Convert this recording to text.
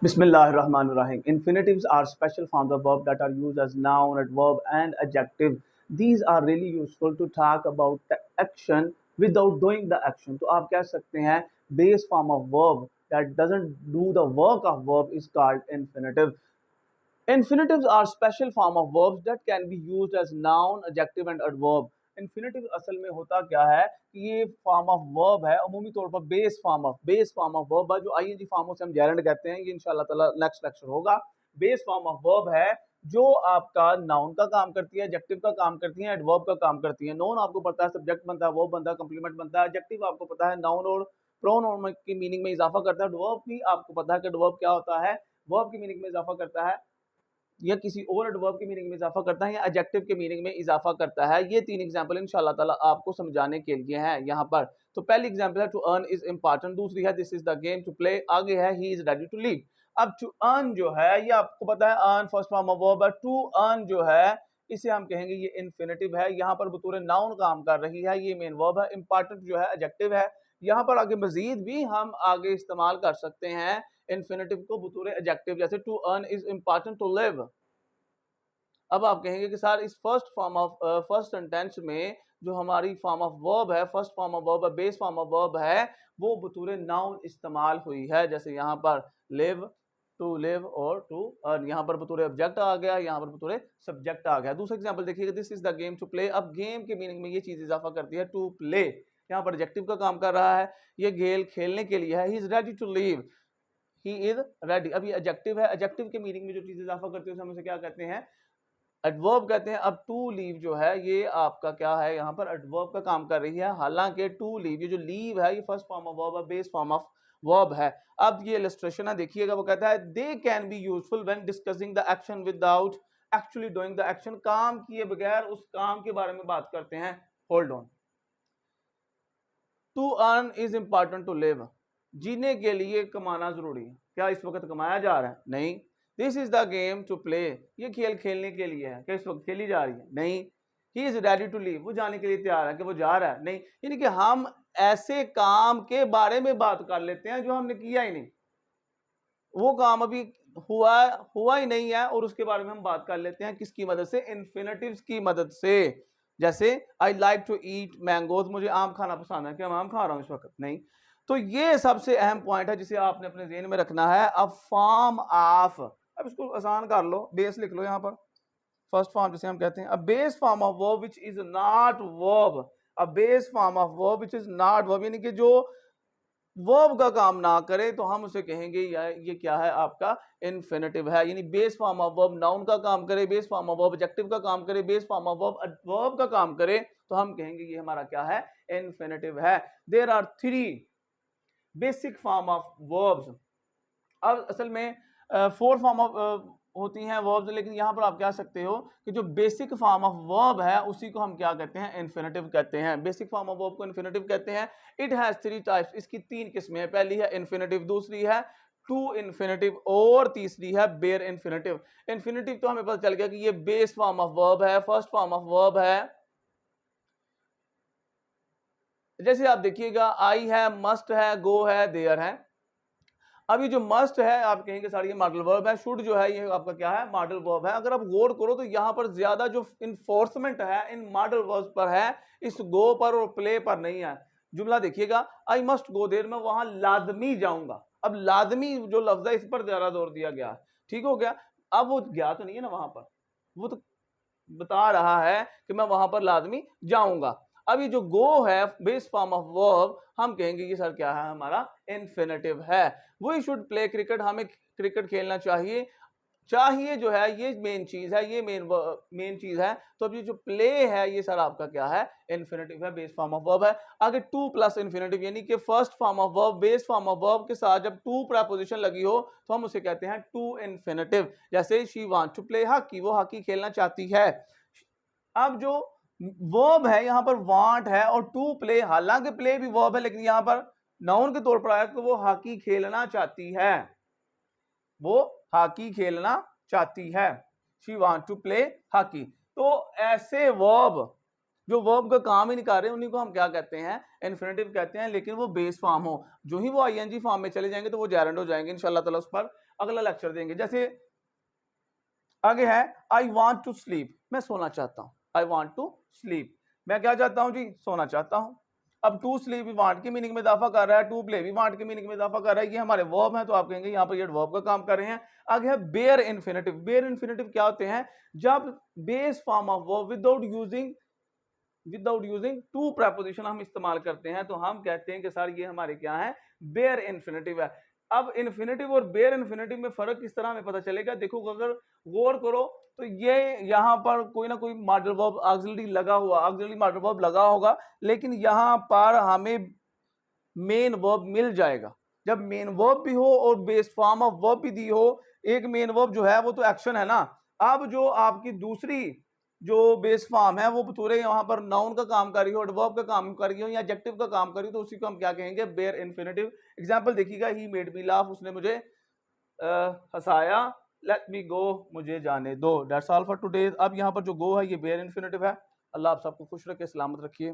Bismillahirrahmanirrahim. Infinitives are special forms of verb that are used as noun, adverb, and adjective. These are really useful to talk about the action without doing the action. तो आप कह सकते हैं base form of verb that doesn't do the work of verb is called infinitive. Infinitives are special form of verbs that can be used as noun, adjective and adverb. Infinitive असल में होता क्या है कि ये फॉर्म ऑफ वर्ब है, अमूमी तौर पर बेस फॉर्म ऑफ वर्ब है, जो आईएनजी फॉर्मों से हम जेरेंड कहते हैं। ये इंशाल्लाह ताला नेक्स्ट लेक्चर होगा। बेस फॉर्म ऑफ वर्ब है जो आपका नाउन का काम करती है, एडजेक्टिव का काम करती है, एडवर्ब का काम करती है। नाउन आपको पता है सब्जेक्ट बनता है, वर्ब बनता है, कंप्लीमेंट बनता है। एडजेक्टिव आपको पता है नाउन और प्रोनाउन की मीनिंग में इजाफा करता है। एडवर्ब भी आपको पता है कि एडवर्ब क्या होता है, वर्ब की मीनिंग में इजाफा करता है या किसी और एडवर्ब की मीनिंग में इजाफा करता है या एडजेक्टिव के मीनिंग में इजाफा करता है। ये तीन एग्जांपल इंशाल्लाह ताला आपको समझाने के लिए हैं यहाँ पर। तो पहली एग्जांपल है टू अर्न इज इंपॉर्टेंट, दूसरी है this is the game to play, आगे है he is ready to leave. अब टू अर्न जो है ये आपको पता है earn first form of verb है। टू अर्न जो है इसे हम कहेंगे ये इन्फिनेटिव है, यहाँ पर बतौर नाउन काम कर रही है, ये मेन वर्ब है। इंपॉर्टेंट जो है एडजेक्टिव है। यहाँ पर आगे मजीद भी हम आगे इस्तेमाल कर सकते हैं इन्फिनेटिव को बतौर एडजेक्टिव, जैसे to earn is important to live. अब आप कहेंगे कि सर इस फर्स्ट सेंटेंस में जो हमारी फॉर्म ऑफ वर्ब है, फर्स्ट फॉर्म ऑफ वर्ब है, बेस फॉर्म ऑफ वर्ब है, वो बतौर नाउन इस्तेमाल हुई है। जैसे यहाँ पर लिव, टू लिव और टू अर्न, यहाँ पर बतौर ऑब्जेक्ट आ गया, यहाँ पर बतौर सब्जेक्ट आ गया। दूसरा एग्जांपल देखिएगा this is the game to play. अब गेम के मीनिंग में ये चीज इजाफा करती है टू प्ले, यहाँ पर एडजेक्टिव का काम कर रहा है, ये गेम खेलने के लिए है। He is ready to leave, he is ready. अब ये एडजेक्टिव है, एडजेक्टिव के मीनिंग में जो चीज इजाफा करती है उसे हम उसे क्या कहते हैं, एडवर्ब कहते हैं। अब टू लीव जो है ये आपका क्या है, यहाँ पर एडवर्ब का काम कर रही है। हालांकि टू लीव, ये जो लीव है ये फर्स्ट फॉर्म ऑफ वर्ब है, बेस फॉर्म ऑफ वर्ब है। अब ये इलस्ट्रेशन है, देखिएगा, वो कहता है they can be useful when discussing the action without actually doing the action. काम किए बगैर उस काम के बारे में बात करते हैं। Hold on, to earn is important to live, जीने के लिए कमाना जरूरी है। क्या इस वक्त कमाया जा रहा है? नहीं। This is the game to play, ये खेल खेलने के लिए है। क्या इस वक्त खेली जा रही है? नहीं। He is ready to leave, वो जाने के लिए तैयार है। कि वो जा रहा है? नहीं। यानी कि हम ऐसे काम के बारे में बात कर लेते हैं जो हमने किया ही नहीं, वो काम अभी हुआ ही नहीं है और उसके बारे में हम बात कर लेते हैं। किसकी मदद से? इन्फिनेटिव्स की मदद से। जैसे I like to eat mangoes, मुझे आम खाना पसंद है। क्या मैं आम खा रहा हूं इस वक्त? नहीं। तो ये सबसे अहम पॉइंट है जिसे आपने अपने ज़हन में रखना है। अब फॉर्म ऑफ, अब इसको आसान कर लो, बेस लिख लो यहाँ पर, फर्स्ट फॉर्म जिसे हम कहते हैं। अब base form of verb which is not verb, अब base form of verb which is not verb, यानी कि जो वर्ब का काम ना करे तो हम उसे कहेंगे ये क्या है, आपका इन्फिनेटिव है। यानी base form of verb noun का काम करे, base form of verb adjective का काम करे, base form of verb verb का काम करे, तो हम कहेंगे ये हमारा क्या है, इन्फिनेटिव है। There are three basic form of verbs. अब असल में फोर फॉर्म ऑफ होती हैं वर्ब्स, लेकिन यहाँ पर आप कह सकते हो कि जो बेसिक फॉर्म ऑफ वर्ब है उसी को हम क्या कहते हैं, इन्फिनेटिव कहते हैं। बेसिक फॉर्म ऑफ वर्ब को इन्फिनेटिव कहते हैं। इट हैज थ्री टाइप्स, इसकी तीन किस्में हैं। पहली है इन्फिनेटिव, दूसरी है टू इन्फिनेटिव और तीसरी है बेयर इन्फिनेटिव। इन्फिनेटिव तो हमें पता चल गया कि ये बेस फॉर्म ऑफ वर्ब है, फर्स्ट फॉर्म ऑफ वर्ब है। जैसे आप देखिएगा आई है, मस्ट है, गो है, देयर है। अब ये जो मस्ट है आप कहेंगे सर ये मॉडल वर्ब है, शुड जो है ये आपका क्या है, मॉडल वर्ब है। अगर आप गौर करो तो यहाँ पर ज्यादा जो इन्फोर्समेंट है इन मॉडल वर्ब पर है, इस गो पर और प्ले पर नहीं है। जुमला देखिएगा, आई मस्ट गो देयर, मैं वहां लाजमी जाऊंगा। अब लाजमी जो लफ्ज है इस पर ज्यादा जोर दिया गया, ठीक हो गया। अब वो गया तो नहीं है ना वहां पर, वो तो बता रहा है कि मैं वहां पर लाजमी जाऊंगा। अब ये जो गो है बेस फॉर्म ऑफ वर्ब, हम कहेंगे ये सर क्या है, हमारा इन्फिनेटिव है। वी शुड प्ले क्रिकेट, हमें क्रिकेट खेलना चाहिए। चाहिए जो है ये मेन चीज है, ये मेन चीज है। तो अब ये जो प्ले है ये सर आपका क्या है, इन्फिनेटिव है, बेस फॉर्म ऑफ वर्ब है। आगे टू प्लस इन्फिनेटिव, यानी कि first form of verb base form of verb के साथ जब टू प्रपोजिशन लगी हो तो हम उसे कहते हैं टू इन्फिनेटिव। जैसे she want to play hockey, वो हॉकी खेलना चाहती है। अब जो वर्ब है यहाँ पर वांट है और टू प्ले, हालांकि प्ले भी वर्ब है लेकिन यहाँ पर नाउन के तौर पर आया तो वो हॉकी खेलना चाहती है, वो हॉकी खेलना चाहती है। She want to play hockey. तो ऐसे वर्ब जो वर्ब का काम ही नहीं कर रहे उन्हीं को हम क्या कहते हैं, इन्फिनेटिव कहते हैं, लेकिन वो बेस फॉर्म हो। जो ही वो आईएनजी फॉर्म में चले जाएंगे तो वो जेरेंड हो जाएंगे। इंशाल्लाह ताला उस पर अगला लेक्चर देंगे। जैसे आगे है आई वांट टू स्लीप, मैं सोना चाहता हूं। आई वांट टू स्लीप, मैं क्या चाहता हूं जी, सोना चाहता हूं। अब टू स्लीप भी वांट की मीनिंग में इजाफा कर रहा है, टू प्ले भी वांट की मीनिंग में इजाफा कर रहा है। ये हमारे वर्ब हैं तो आप कहेंगे यहाँ पर ये वर्ब का काम कर रहे हैं। आगे है बेयर इन्फिनेटिव। बेयर इन्फिनेटिव क्या होते हैं, जब base form of verb without using to preposition हम इस्तेमाल करते हैं तो हम कहते हैं कि सर ये हमारे क्या है, बेयर इन्फिनेटिव है। अब इन्फिनेटिव और बेयर इन्फिनेटिव में फर्क किस तरह हमें पता चलेगा, देखो अगर गौर करो तो ये यहाँ पर कोई ना कोई मॉडल वर्ब ऑक्सिलरी लगा हुआ, ऑक्सिलरी मॉडल वर्ब लगा होगा, लेकिन यहाँ पर हमें मेन वर्ब मिल जाएगा। जब मेन वर्ब भी हो और बेस फॉर्म ऑफ वर्ब भी दी हो, एक मेन वर्ब जो है वो तो एक्शन है ना। अब जो आपकी दूसरी जो बेस फॉर्म है वो बतौरे यहाँ पर नाउन का काम कर रही हो, एडवर्ब का काम कर रही हो या एडजेक्टिव का काम कर रही हो, तो उसी को हम क्या कहेंगे, बेयर इन्फिनेटिव। एग्जांपल देखिएगा, ही मेड मी लाफ, उसने मुझे हंसाया। लेट मी गो, मुझे जाने दो। That's all for today. अब यहाँ पर जो गो है ये बेयर इन्फिनेटिव है। अल्लाह आप सबको खुश रखे, सलामत रखिए।